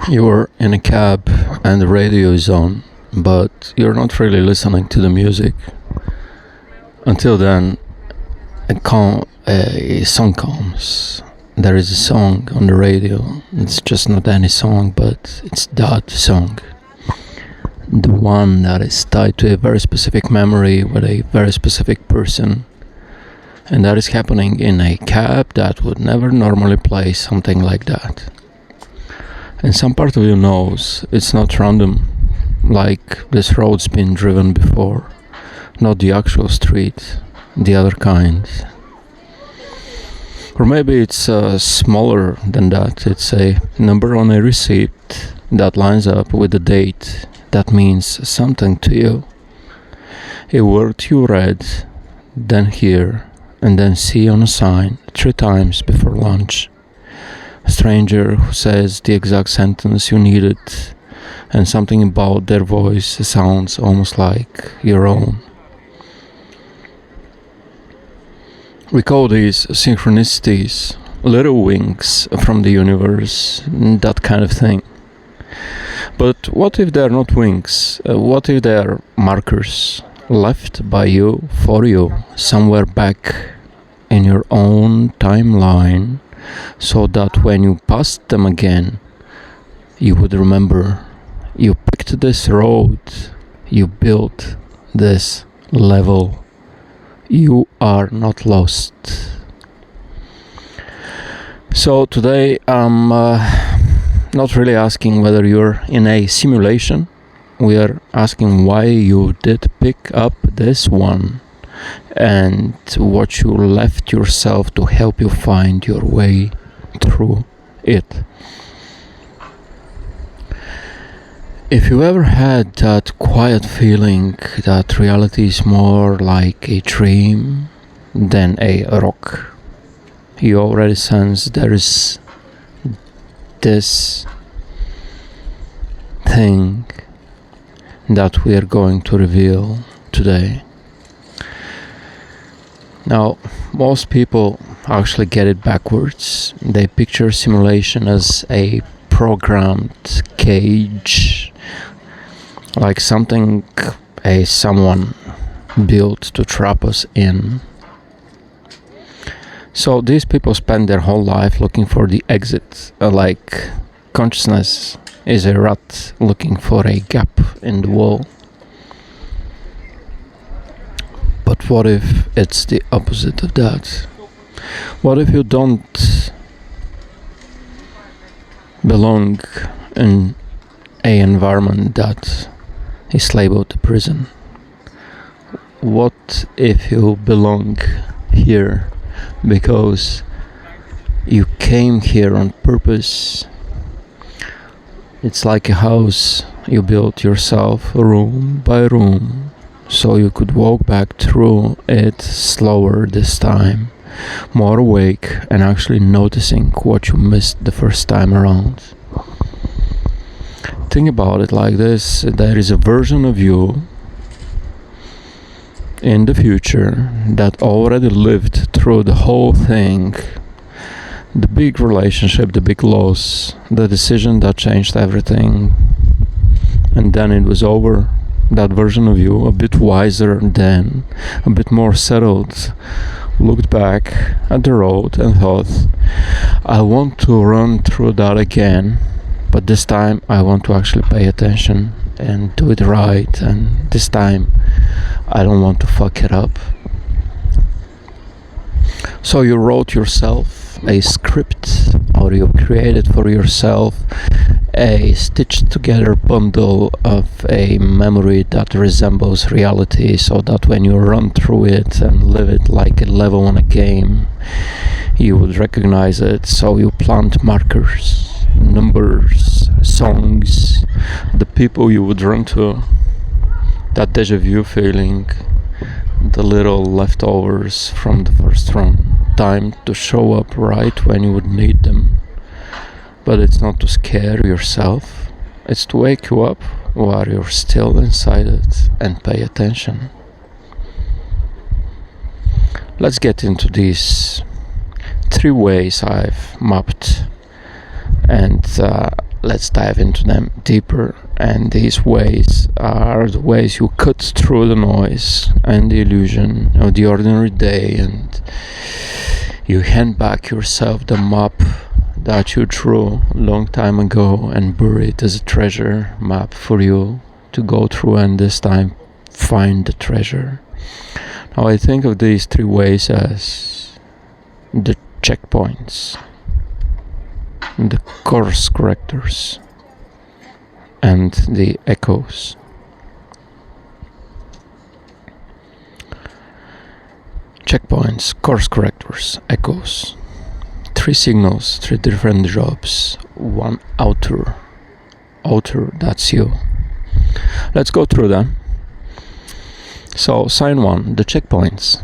You're in a cab and the radio is on, but you're not really listening to the music. Until then, a song comes. There is a song on the radio. It's just not any song, but it's that song. The one that is tied to a very specific memory with a very specific person. And that is happening in a cab that would never normally play something like that. And some part of you knows it's not random, like this road's been driven before, not the actual street, the other kind. Or maybe it's smaller than that. It's a number on a receipt that lines up with a date that means something to you. A word you read, then hear, and then see on a sign 3 times before lunch. A stranger who says the exact sentence you needed, and something about their voice sounds almost like your own. We call these synchronicities, little winks from the universe, that kind of thing. But what if they're not winks? What if they're markers left by you, for you, somewhere back in your own timeline, so that when you passed them again, you would remember you picked this road, you built this level. You are not lost. So today I'm not really asking whether you're in a simulation. We are asking why you did pick up this one and what you left yourself to help you find your way through it. If you ever had that quiet feeling that reality is more like a dream than a rock, you already sense there is this thing that we are going to reveal today. Now, most people actually get it backwards. They picture simulation as a programmed cage, like something someone built to trap us in. So these people spend their whole life looking for the exit, like consciousness is a rat looking for a gap in the wall. But what if it's the opposite of that? What if you don't belong in an environment that is labeled a prison? What if you belong here because you came here on purpose? It's like a house you built yourself, room by room, so you could walk back through it slower this time, more awake and actually noticing what you missed the first time around. Think about it like this: there is a version of you in the future that already lived through the whole thing, the big relationship, the big loss, the decision that changed everything, and then it was over. That version of you, a bit wiser then, a bit more settled, looked back at the road and thought, I want to run through that again, but this time I want to actually pay attention and do it right, and this time I don't want to fuck it up. So you wrote yourself a script, or you created for yourself a stitched together bundle of a memory that resembles reality, so that when you run through it and live it like a level in a game, you would recognize it. So you plant markers, numbers, songs, the people you would run to, that deja vu feeling, the little leftovers from the first run, time to show up right when you would need them. But it's not to scare yourself, it's to wake you up while you're still inside it and pay attention. Let's get into these 3 ways I've mapped, and let's dive into them deeper. And these ways are the ways you cut through the noise and the illusion of the ordinary day, and you hand back yourself the map that you drew a long time ago and buried as a treasure map for you to go through, and this time find the treasure. Now I think of these three ways as the checkpoints, the course correctors, and the echoes. Checkpoints, course correctors, echoes. Three signals, three different jobs, one outer, that's you. Let's go through them. So sign 1, the checkpoints.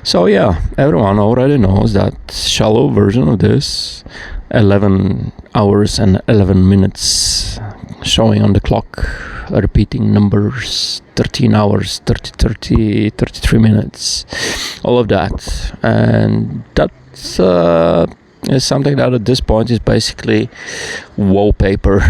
So yeah, everyone already knows that shallow version of this, 11 hours and 11 minutes showing on the clock, repeating numbers, 13 hours, 33 minutes, all of that. And that's is something that at this point is basically wallpaper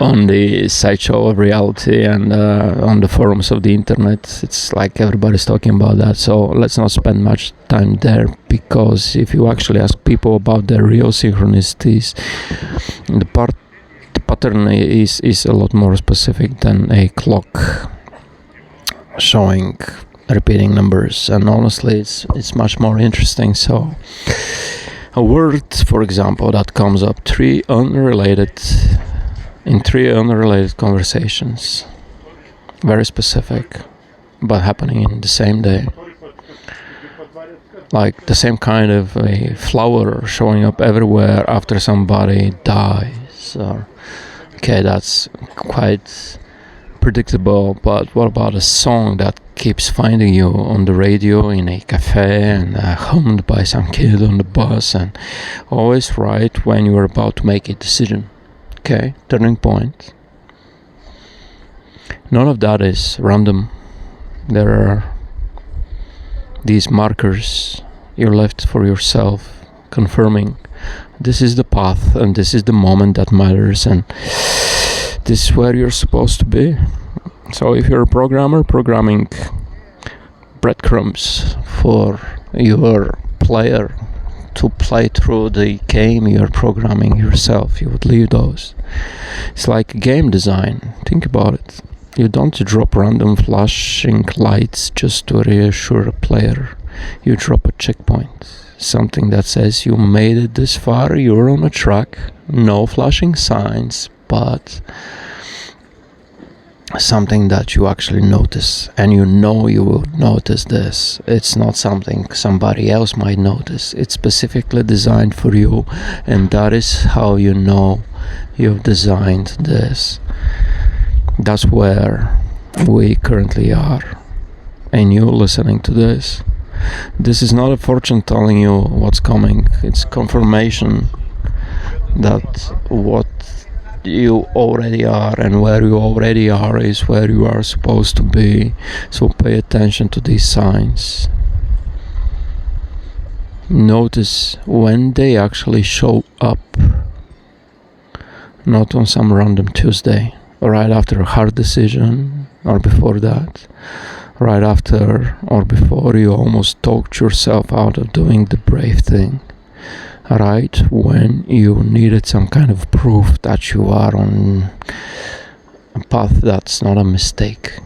on the sideshow of reality and on the forums of the internet. It's like everybody's talking about that, so let's not spend much time there, because if you actually ask people about their real synchronicities, the pattern is a lot more specific than a clock showing repeating numbers, and honestly it's much more interesting. So a word, for example, that comes up in three unrelated conversations, very specific, but happening in the same day, like the same kind of a flower showing up everywhere after somebody dies. Or okay, that's quite predictable, but what about a song that keeps finding you on the radio, in a cafe, and hummed by some kid on the bus, and always right when you are about to make a decision? Okay, turning point. None of that is random. There are these markers you left for yourself, confirming this is the path and this is the moment that matters, and this is where you're supposed to be. So if you're a programmer, programming breadcrumbs for your player to play through the game you're programming yourself, you would leave those. It's like game design. Think about it. You don't drop random flashing lights just to reassure a player. You drop a checkpoint, something that says you made it this far, you're on a track, no flashing signs, but something that you actually notice, and you know you will notice this. It's not something somebody else might notice. It's specifically designed for you, and that is how you know you've designed this. That's where we currently are, and you listening to this. This is not a fortune telling you what's coming. It's confirmation that what you already are and where you already are is where you are supposed to be. So pay attention to these signs. Notice when they actually show up, not on some random Tuesday, right after a hard decision, or before that, right after or before you almost talked yourself out of doing the brave thing, right when you needed some kind of proof that you are on a path that's not a mistake.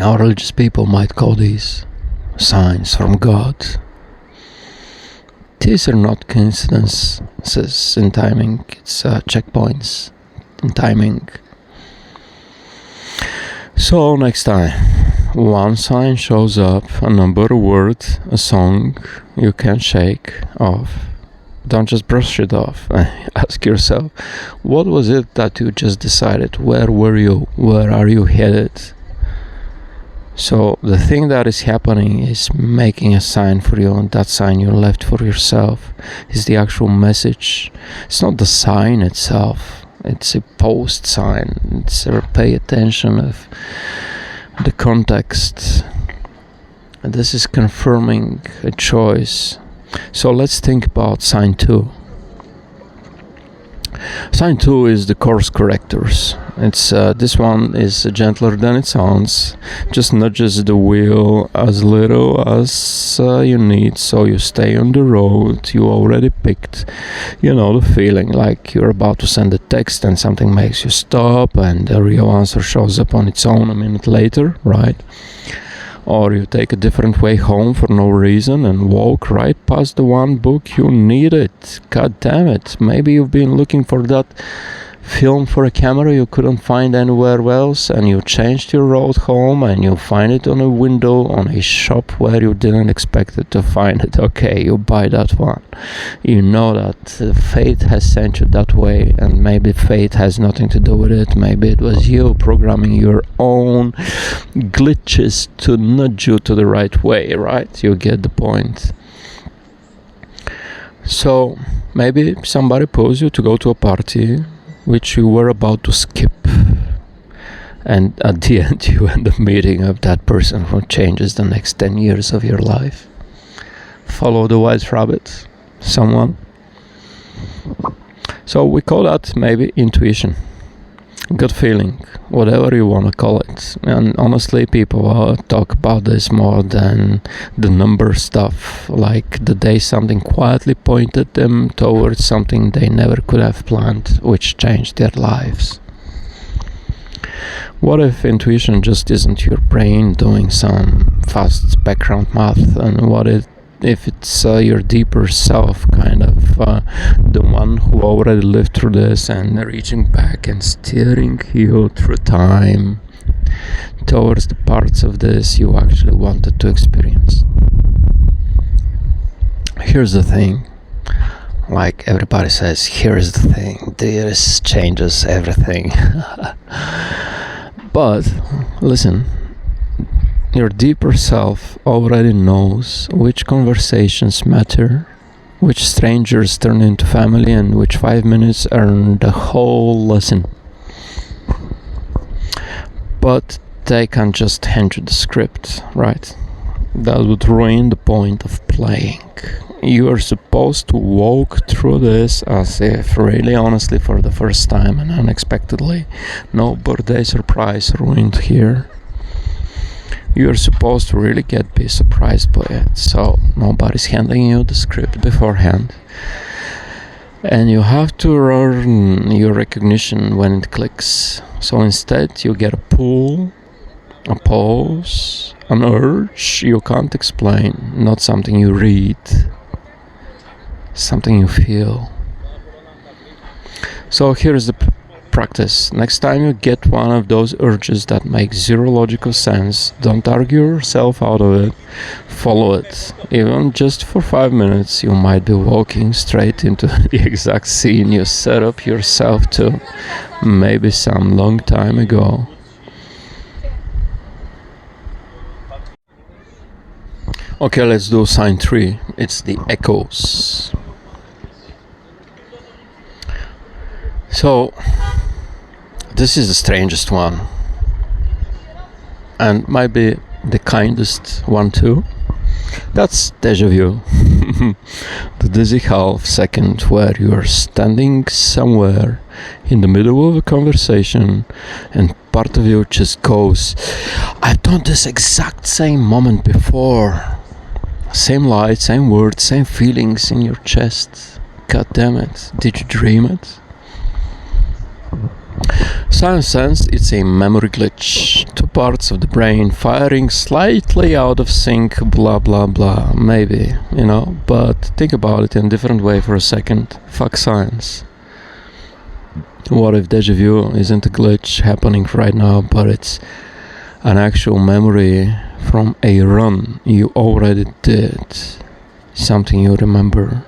Our religious people might call these signs from God. These are not coincidences in timing, it's checkpoints in timing. So next time one sign shows up, a number, a word, a song you can shake off, don't just brush it off. Ask yourself, what was it that you just decided? Where were you? Where are you headed? So the thing that is happening is making a sign for you, and that sign you left for yourself is the actual message. It's not the sign itself. It's a post sign. It's a pay attention of the context. And this is confirming a choice So let's think about sign 2. Sign 2 is the Course Correctors. It's this one is gentler than it sounds, just nudges the wheel as little as you need, so you stay on the road you already picked. You know the feeling, like you're about to send a text and something makes you stop and the real answer shows up on its own a minute later, right? Or you take a different way home for no reason and walk right past the one book you needed. God damn it. Maybe you've been looking for that film for a camera you couldn't find anywhere else, and you changed your road home and you find it on a window on a shop where you didn't expect it to find it. Okay, you buy that one. You know that fate has sent you that way, and maybe fate has nothing to do with it. Maybe it was you programming your own glitches to nudge you to the right way, right? You get the point. So maybe somebody pulls you to go to a party which you were about to skip, and at the end you end up meeting up that person who changes the next 10 years of your life. Follow the white rabbit, someone. So we call that maybe intuition, gut feeling, whatever you want to call it. And honestly, people talk about this more than the number stuff, like the day something quietly pointed them towards something they never could have planned, which changed their lives. What if intuition just isn't your brain doing some fast background math, and what if it's your deeper self, kind of the one who already lived through this and reaching back and steering you through time towards the parts of this you actually wanted to experience? Here's the thing, like everybody says, here's the thing, this changes everything. But listen, your deeper self already knows which conversations matter, which strangers turn into family, and which 5 minutes earn the whole lesson. But they can't just hand you the script, right? That would ruin the point of playing. You are supposed to walk through this as if, really honestly, for the first time and unexpectedly. No birthday surprise ruined here. You're supposed to really be surprised by it, so nobody's handing you the script beforehand. And you have to earn your recognition when it clicks. So instead you get a pull, a pause, an urge you can't explain, not something you read, something you feel. So here's the practice. Next time you get one of those urges that make zero logical sense, don't argue yourself out of it. Follow it. Even just for 5 minutes, you might be walking straight into the exact scene you set up yourself to, maybe some long time ago. Okay, let's do sign 3. It's the echoes. So, this is the strangest one, and might be the kindest one too. That's Deja vu. The dizzy half second where you are standing somewhere in the middle of a conversation and part of you just goes, I've done this exact same moment before. Same light, same words, same feelings in your chest. God damn it, did you dream it? Science says it's a memory glitch. Two parts of the brain firing slightly out of sync, blah blah blah. Maybe, but think about it in a different way for a second. Fuck science. What if deja vu isn't a glitch happening right now, but it's an actual memory from a run you already did? Something you remember.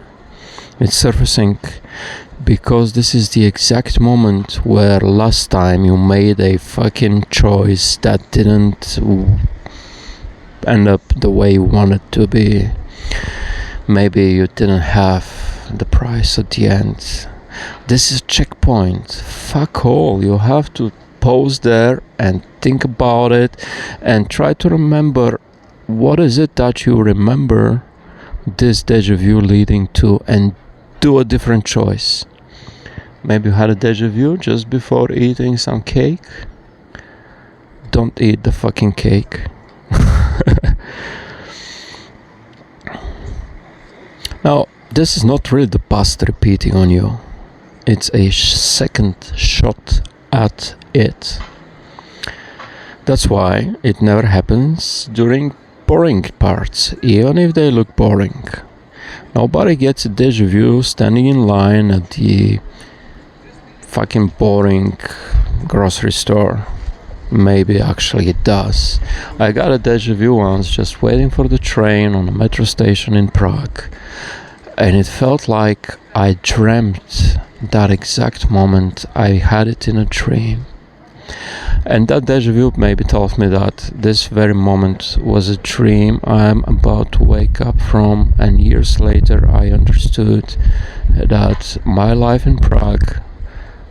It's surfacing because this is the exact moment where last time you made a fucking choice that didn't end up the way you wanted to be. Maybe you didn't have the prize at the end. This is a checkpoint. Fuck all. You have to pause there and think about it and try to remember what is it that you remember this deja vu leading to, and do a different choice. Maybe you had a deja vu just before eating some cake. Don't eat the fucking cake. Now, this is not really the past repeating on you. It's a second shot at it. That's why it never happens during boring parts, even if they look boring. Nobody gets a deja vu standing in line at the fucking boring grocery store. Maybe actually it does. I got a deja vu once just waiting for the train on a metro station in Prague, and it felt like I dreamt that exact moment. I had it in a dream. And that deja vu maybe told me that this very moment was a dream I'm about to wake up from, and years later I understood that my life in Prague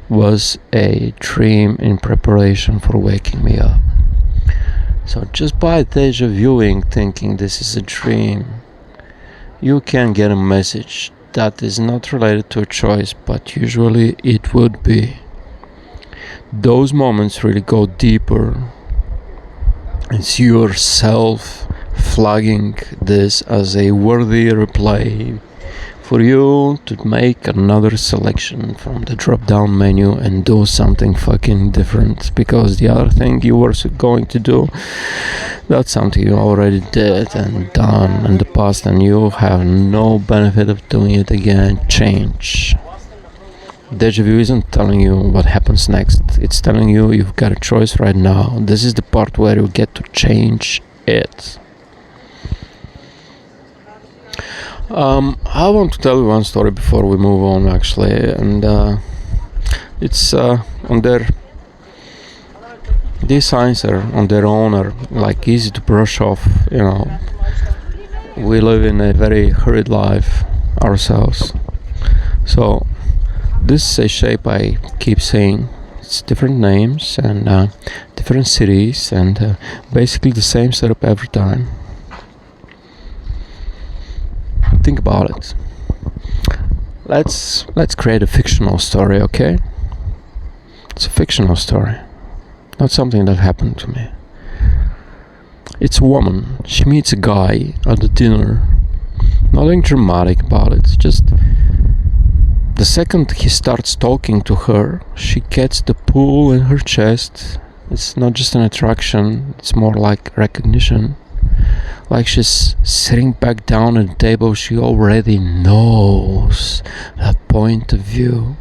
was a dream in preparation for waking me up. So just by deja vuing, thinking this is a dream, you can get a message that is not related to a choice, but usually it would be. Those moments really go deeper. It's yourself flagging this as a worthy replay for you to make another selection from the drop-down menu and do something fucking different, because the other thing you were going to do, that's something you already did and done in the past, and you have no benefit of doing it again. Change. Deja vu isn't telling you what happens next. It's telling you you've got a choice right now. This is the part where you get to change it. I want to tell you one story before we move on, actually, and it's on their, these signs are on their own, are like easy to brush off. You know, we live in a very hurried life ourselves, so this is a shape I keep saying. It's different names and different cities, and basically the same setup every time. Think about it. Let's create a fictional story, okay? It's a fictional story, not something that happened to me. It's a woman. She meets a guy at the dinner. Nothing dramatic about it. Just the second he starts talking to her, she gets the pull in her chest. It's not just an attraction, it's more like recognition. Like she's sitting back down at the table, she already knows that point of view.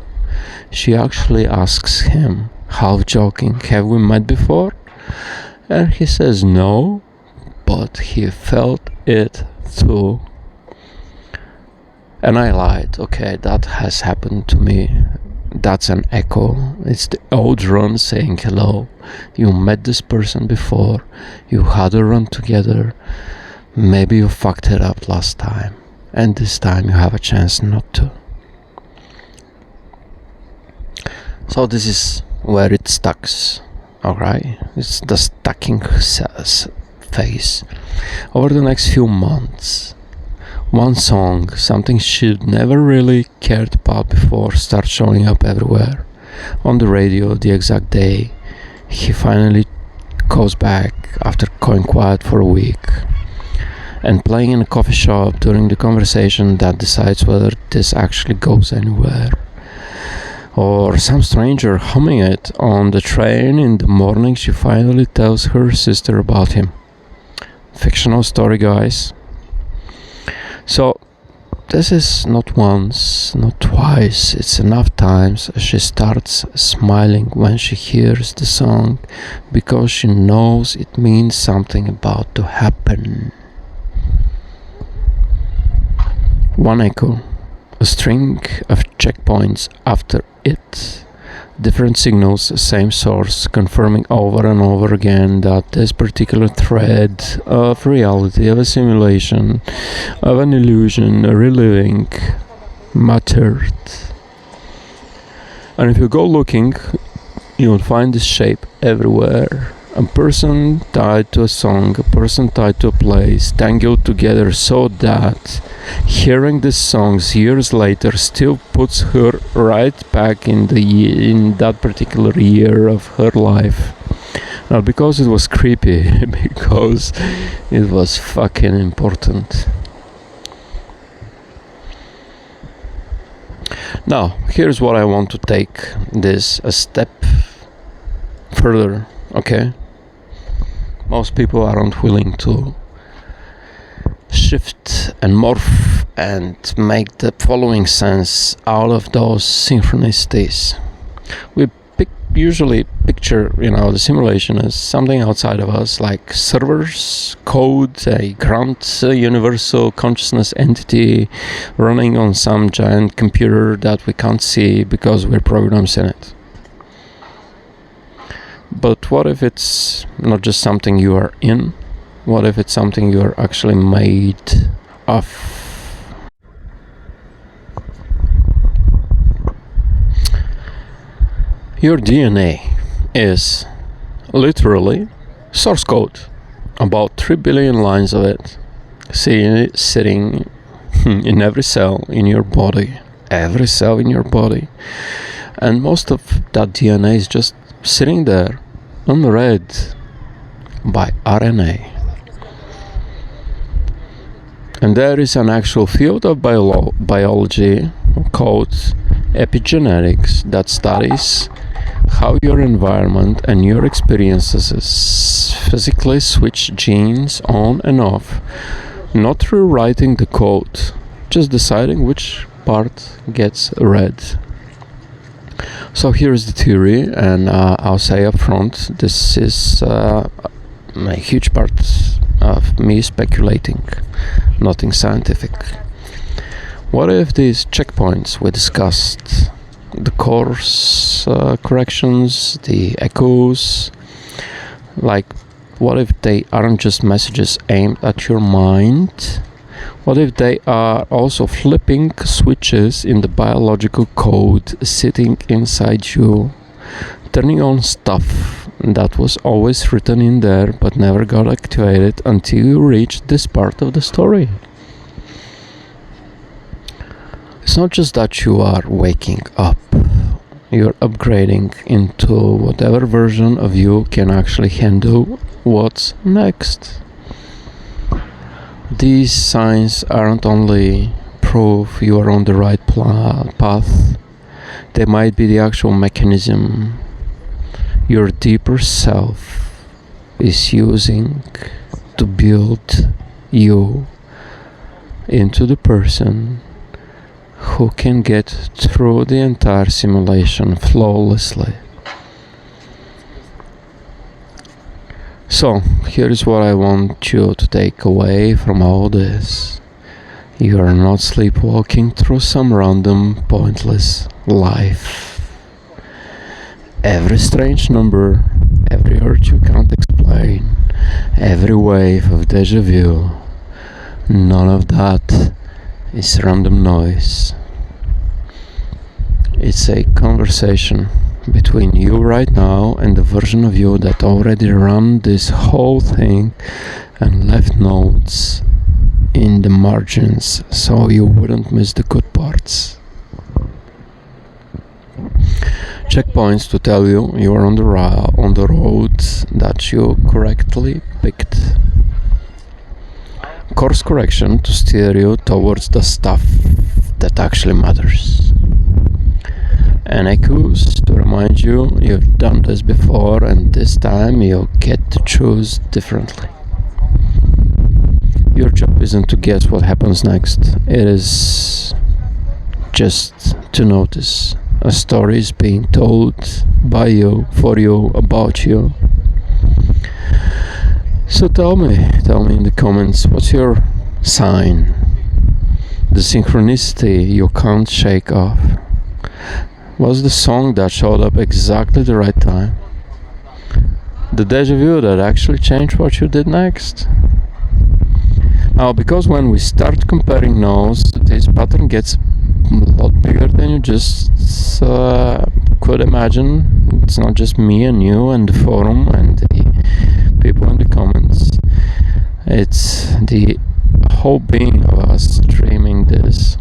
She actually asks him, half joking, "Have we met before?" And he says no, but he felt it too. And I lied. Okay, that has happened to me. That's an echo. It's the old run saying hello. You met this person before. You had a run together. Maybe you fucked it up last time, and this time you have a chance not to. So this is where it stacks. Alright? It's the stacking phase. Over the next few months, one song, something she'd never really cared about before, starts showing up everywhere. On the radio, the exact day he finally goes back after going quiet for a week, and playing in a coffee shop during the conversation that decides whether this actually goes anywhere. Or some stranger humming it on the train in the morning, she finally tells her sister about him. Fictional story, guys. So this is not once, not twice, it's enough times she starts smiling when she hears the song, because she knows it means something about to happen. One echo, a string of checkpoints after it. Different signals, same source, confirming over and over again that this particular thread of reality, of a simulation, of an illusion, a reliving, mattered. And if you go looking, you will find this shape everywhere. A person tied to a song, a person tied to a place, tangled together so that hearing these songs years later still puts her right back in that particular year of her life. Not because it was creepy, because it was fucking important. Now, here's what I want to take this a step further, okay? Most people aren't willing to shift and morph and make the following sense out of those synchronicities. We usually picture, the simulation as something outside of us, like servers, code, a grand universal consciousness entity running on some giant computer that we can't see because we're programs in it. But what if it's not just something you are in? What if it's something you are actually made of? Your DNA is literally source code, about 3 billion lines of it, sitting in every cell in your body, and most of that DNA is just sitting there, unread by RNA. And there is an actual field of biology called epigenetics that studies how your environment and your experiences physically switch genes on and off, not rewriting the code, just deciding which part gets read. So here's the theory, and I'll say up front, this is a huge part of me speculating, nothing scientific. What if these checkpoints we discussed, the course corrections, the echoes, what if they aren't just messages aimed at your mind? What if they are also flipping switches in the biological code sitting inside you, turning on stuff that was always written in there but never got activated until you reached this part of the story? It's not just that you are waking up, you're upgrading into whatever version of you can actually handle what's next. These signs aren't only proof you are on the right path, they might be the actual mechanism your deeper self is using to build you into the person who can get through the entire simulation flawlessly. So, here's what I want you to take away from all this. You are not sleepwalking through some random, pointless life. Every strange number, every urge you can't explain, every wave of deja vu, none of that is random noise. It's a conversation between you right now and the version of you that already ran this whole thing and left notes in the margins so you wouldn't miss the good parts. Checkpoints to tell you are on the road that you correctly picked. Course correction to steer you towards the stuff that actually matters. And echoes to remind you you've done this before and this time you'll get to choose differently. Your job isn't to guess what happens next. It is just to notice a story is being told by you, for you, about you. So tell me in the comments, what's your sign? The synchronicity you can't shake off. Was the song that showed up exactly the right time? The deja vu that actually changed what you did next? Now, because when we start comparing notes, this pattern gets a lot bigger than you just could imagine. It's not just me and you and the forum and the people in the comments. It's the whole being of us dreaming this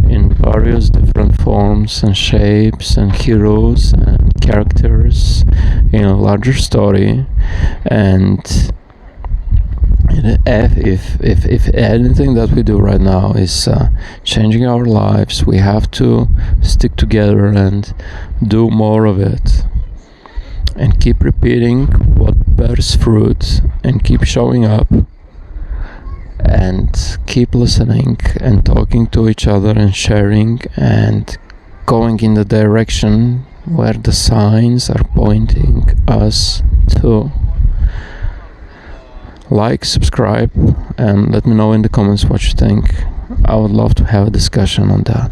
in various different forms and shapes and heroes and characters in a larger story. And if anything that we do right now is changing our lives, we have to stick together and do more of it, and keep repeating what bears fruit, and keep showing up, and keep listening and talking to each other and sharing and going in the direction where the signs are pointing us to. Like, subscribe, and let me know in the comments what you think. I would love to have a discussion on that.